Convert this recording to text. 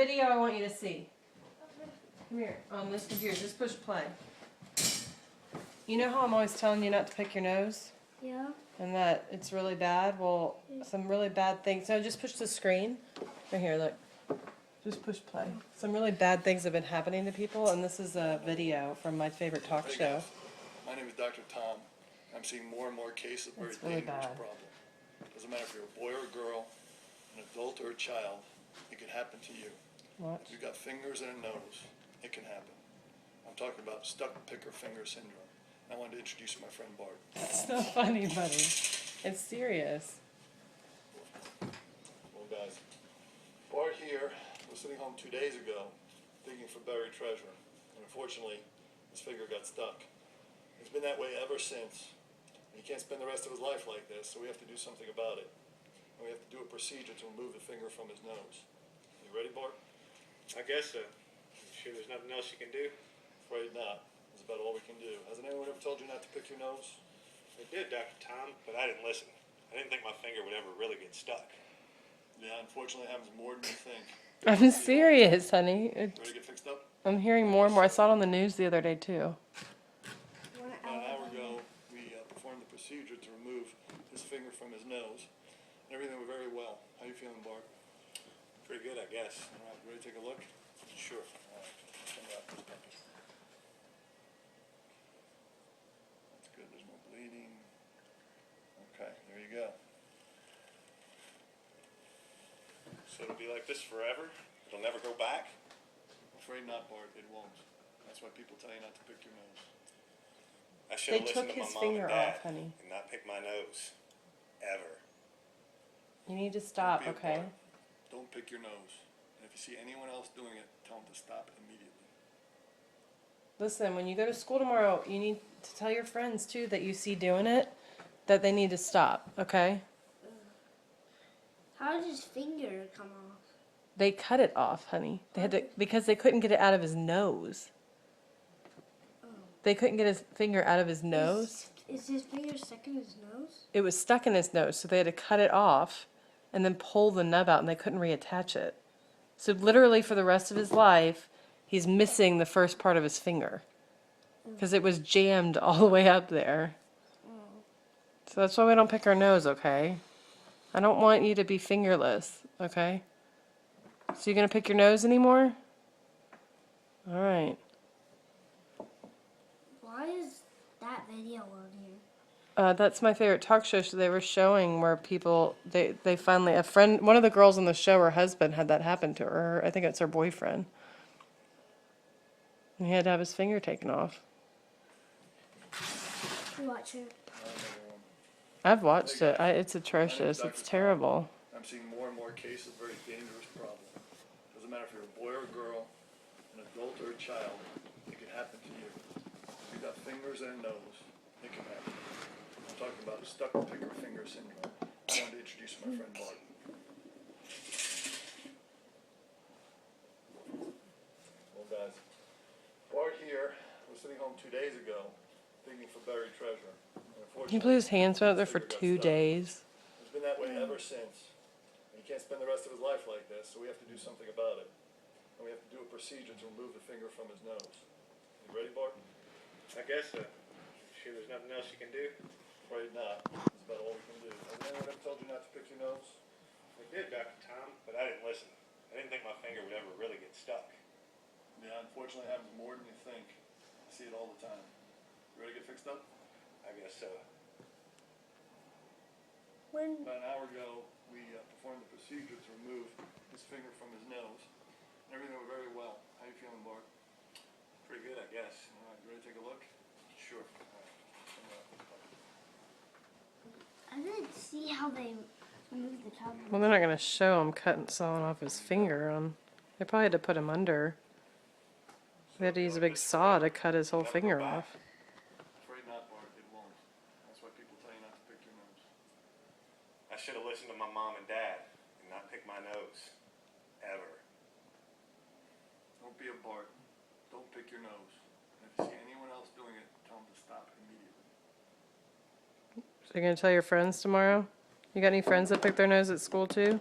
video I want you to see. Come here, on this computer. Just push play. You know how I'm always telling you not to pick your nose? Yeah. And that it's really bad? Well, some really bad things. No, just push the screen. Right here, look. Just push play. Some really bad things have been happening to people, and this is a video from my favorite talk show. My name is Dr. Tom. I'm seeing more and more cases of very really dangerous bad. problem. Doesn't matter if you're a boy or a girl, an adult or a child, it can happen to you. What? If you've got fingers and a nose, it can happen. I'm talking about stuck picker finger syndrome. I wanted to introduce my friend Bart. It's not funny, buddy. It's serious. Well, guys, Bart here was sitting home 2 days ago digging for buried treasure, and unfortunately, his finger got stuck. It's been that way ever since. He can't spend the rest of his life like this, so we have to do something about it. And we have to do a procedure to remove the finger from his nose. You ready, Bart? I guess so. You sure there's nothing else you can do? Afraid not. That's about all we can do. Hasn't anyone ever told you not to pick your nose? I did, Dr. Tom, but I didn't listen. I didn't think my finger would ever really get stuck. Yeah, unfortunately it happens more than you think. I'm serious, honey. Ready to get fixed up? I'm hearing more and more. I saw it on the news the other day, too. About an hour ago, we performed the procedure to remove his finger from his nose. And everything went very well. How you feeling, Bart? Pretty good, I guess. All right, ready to take a look? Sure. All right. Come back. That's good. There's no bleeding. Okay, there you go. So it'll be like this forever? It'll never go back? Afraid not, Bart. It won't. That's why people tell you not to pick your nose. I should They have listened took to my his mom finger and dad off, honey. and not pick my nose. Ever. You need to stop, Don't be a okay? Bart. Don't pick your nose. And if you see anyone else doing it, tell them to stop immediately. Listen, when you go to school tomorrow, you need to tell your friends, too, that you see doing it, that they need to stop, okay? How did his finger come off? They cut it off, honey. They had to, because they couldn't get it out of his nose. They couldn't get his finger out of his nose. Is his finger stuck in his nose? It was stuck in his nose, so they had to cut it off and then pull the nub out, and they couldn't reattach it. So literally for the rest of his life, he's missing the first part of his finger because it was jammed all the way up there. So that's why we don't pick our nose, okay? I don't want you to be fingerless, okay? So you gonna pick your nose anymore? All right. Why is that video on here? That's my favorite talk show. So they were showing where people, they finally, a friend, one of the girls on the show, her husband had that happen to her. I think it's her boyfriend. And he had to have his finger taken off. Watch it. I've watched it. It's atrocious. It's terrible. I'm seeing more and more cases of very dangerous problem. Doesn't matter if you're a boy or a girl, an adult or a child, it can happen to you. If you've got fingers and a nose, it can happen. I'm talking about stuck picker finger syndrome. I wanted to introduce my friend Bart. Well, guys, Bart here was sitting home 2 days ago digging for buried treasure. He put his hands out there for 2 days. It's been that way ever since. He can't spend the rest of his life like this, so we have to do something about it. And we have to do a procedure to remove the finger from his nose. You ready, Bart? I guess so. You sure there's nothing else you can do? Afraid not. That's about all we can do. Has anyone ever told you not to pick your nose? I did, Dr. Tom, but I didn't listen. I didn't think my finger would ever really get stuck. Yeah, unfortunately it happens more than you think. I see it all the time. You ready to get fixed up? I guess so. About an hour ago, we performed the procedure to remove his finger from his nose. And everything went very well. How you feeling, Bart? Pretty good, I guess. All right, you ready to take a look? Sure. I didn't see how they moved the top. Well, they're not going to show him sawing off his finger. They probably had to put him under. They had to use a big saw to cut his whole finger off. Afraid not, Bart. It won't. That's why people tell you not to pick your nose. I should have listened to my mom and dad and not pick my nose. Ever. Don't be a Bart. Don't pick your nose. And if you see anyone else doing it, tell them to stop immediately. So you're going to tell your friends tomorrow? You got any friends that pick their nose at school too?